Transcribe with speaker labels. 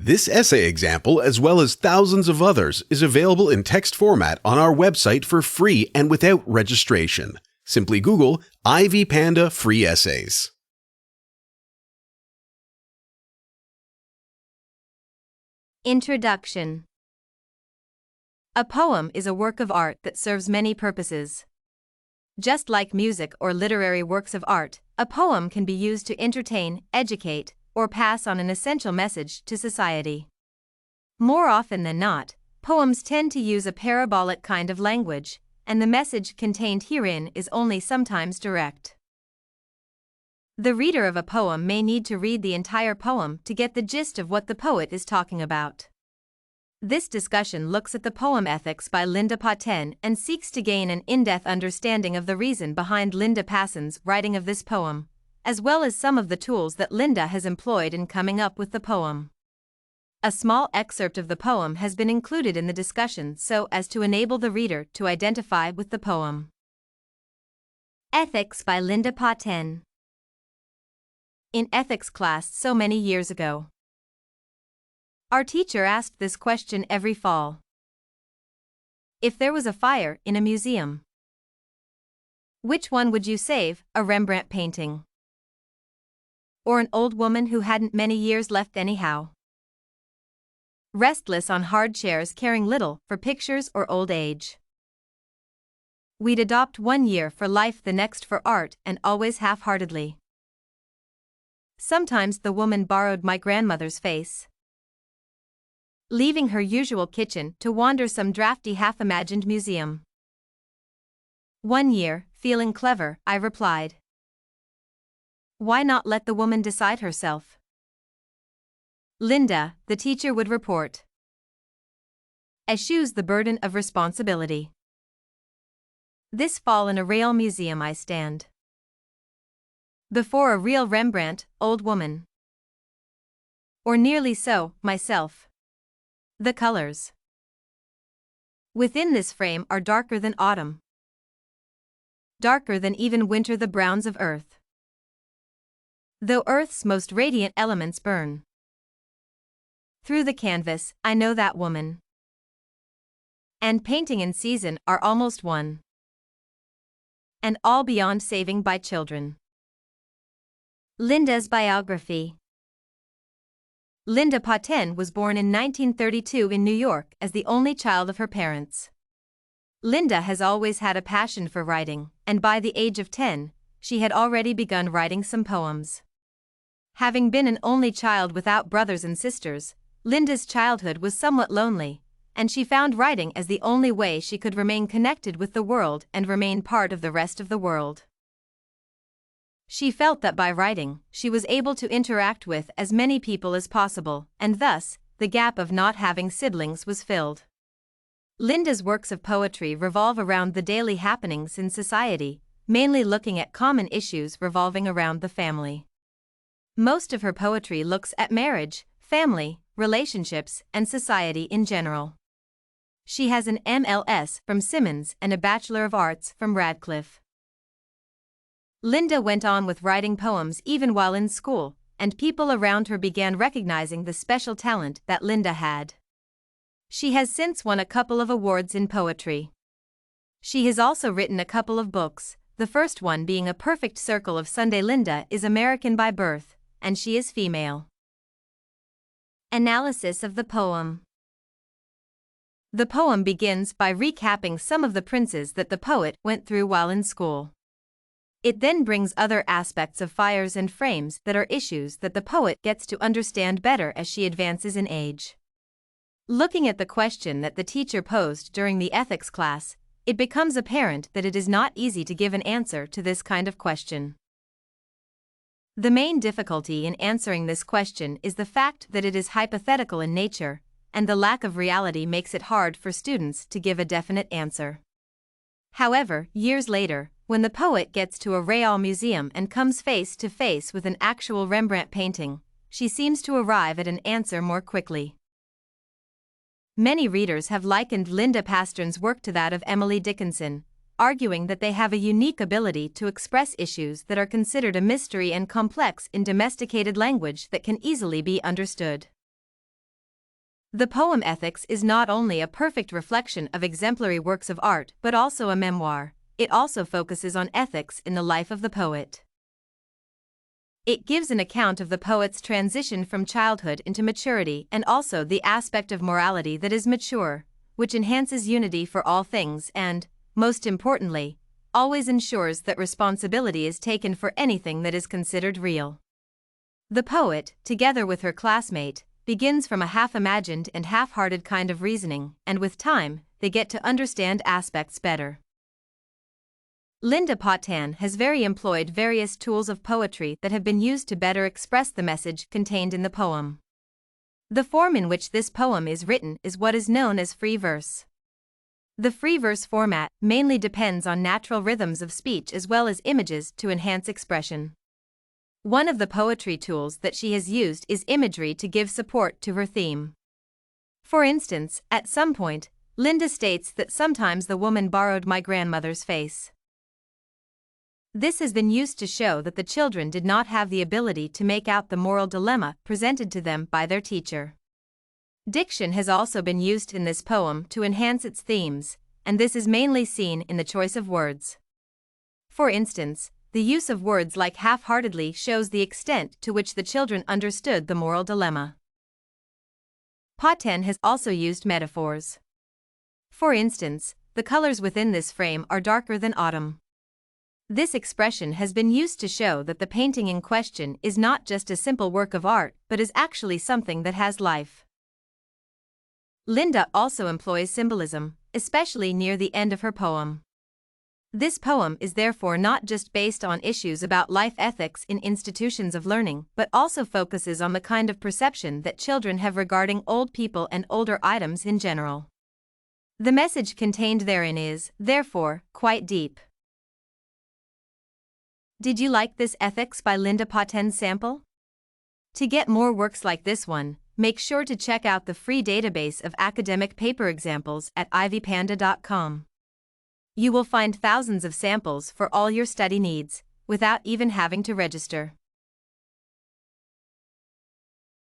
Speaker 1: This essay example, as well as thousands of others, is available in text format on our website for free and without registration. Simply Google Ivy Panda Free Essays.
Speaker 2: Introduction. A poem is a work of art that serves many purposes. Just like music or literary works of art, a poem can be used to entertain, educate, or pass on an essential message to society. More often than not, poems tend to use a parabolic kind of language, and the message contained herein is only sometimes direct. The reader of a poem may need to read the entire poem to get the gist of what the poet is talking about. This discussion looks at the poem Ethics by Linder Pasten and seeks to gain an in-depth understanding of the reason behind Linder Pasten's writing of this poem, as well as some of the tools that Linder has employed in coming up with the poem. A small excerpt of the poem has been included in the discussion so as to enable the reader to identify with the poem. Ethics by Linder Pasten. In ethics class so many years ago, our teacher asked this question every fall. If there was a fire in a museum, which one would you save, a Rembrandt painting? Or an old woman who hadn't many years left anyhow? Restless on hard chairs caring little for pictures or old age. We'd adopt 1 year for life, the next for art, and always half-heartedly. Sometimes the woman borrowed my grandmother's face, leaving her usual kitchen to wander some drafty half-imagined museum. 1 year, feeling clever, I replied. Why not let the woman decide herself? Linda, the teacher would report, eschews the burden of responsibility. This fall in a real museum I stand before a real Rembrandt, old woman. Or nearly so, myself. The colors within this frame are darker than autumn, darker than even winter, the browns of earth. Though earth's most radiant elements burn through the canvas, I know that woman and painting in season are almost one, and all beyond saving by children. Linda's biography. Linder Pasten was born in 1932 in New York as the only child of her parents. Linda has always had a passion for writing, and by the age of 10, she had already begun writing some poems. Having been an only child without brothers and sisters, Linda's childhood was somewhat lonely, and she found writing as the only way she could remain connected with the world and remain part of the rest of the world. She felt that by writing, she was able to interact with as many people as possible, and thus, the gap of not having siblings was filled. Linda's works of poetry revolve around the daily happenings in society, mainly looking at common issues revolving around the family. Most of her poetry looks at marriage, family, relationships, and society in general. She has an MLS from Simmons and a Bachelor of Arts from Radcliffe. Linda went on with writing poems even while in school, and people around her began recognizing the special talent that Linda had. She has since won a couple of awards in poetry. She has also written a couple of books, the first one being A Perfect Circle of Sunday. Linda is American by birth, and she is female. Analysis of the poem. The poem begins by recapping some of the princes that the poet went through while in school. It then brings other aspects of fires and frames that are issues that the poet gets to understand better as she advances in age. Looking at the question that the teacher posed during the ethics class, it becomes apparent that it is not easy to give an answer to this kind of question. The main difficulty in answering this question is the fact that it is hypothetical in nature, and the lack of reality makes it hard for students to give a definite answer. However, years later, when the poet gets to a real museum and comes face to face with an actual Rembrandt painting, she seems to arrive at an answer more quickly. Many readers have likened Linder Pasten's work to that of Emily Dickinson, arguing that they have a unique ability to express issues that are considered a mystery and complex in domesticated language that can easily be understood. The poem Ethics is not only a perfect reflection of exemplary works of art but also a memoir. It also focuses on ethics in the life of the poet. It gives an account of the poet's transition from childhood into maturity and also the aspect of morality that is mature, which enhances unity for all things and, most importantly, always ensures that responsibility is taken for anything that is considered real. The poet, together with her classmate, begins from a half-imagined and half-hearted kind of reasoning, and with time, they get to understand aspects better. Linder Pasten has employed various tools of poetry that have been used to better express the message contained in the poem. The form in which this poem is written is what is known as free verse. The free verse format mainly depends on natural rhythms of speech as well as images to enhance expression. One of the poetry tools that she has used is imagery to give support to her theme. For instance, at some point, Linda states that sometimes the woman borrowed my grandmother's face. This has been used to show that the children did not have the ability to make out the moral dilemma presented to them by their teacher. Diction has also been used in this poem to enhance its themes, and this is mainly seen in the choice of words. For instance, the use of words like half-heartedly shows the extent to which the children understood the moral dilemma. Pasten has also used metaphors. For instance, the colors within this frame are darker than autumn. This expression has been used to show that the painting in question is not just a simple work of art but is actually something that has life. Linda also employs symbolism, especially near the end of her poem. This poem is therefore not just based on issues about life ethics in institutions of learning but also focuses on the kind of perception that children have regarding old people and older items in general. The message contained therein is, therefore, quite deep. Did you like this Ethics by Linder Pasten sample? To get more works like this one, make sure to check out the free database of academic paper examples at ivypanda.com. You will find thousands of samples for all your study needs, without even having to register.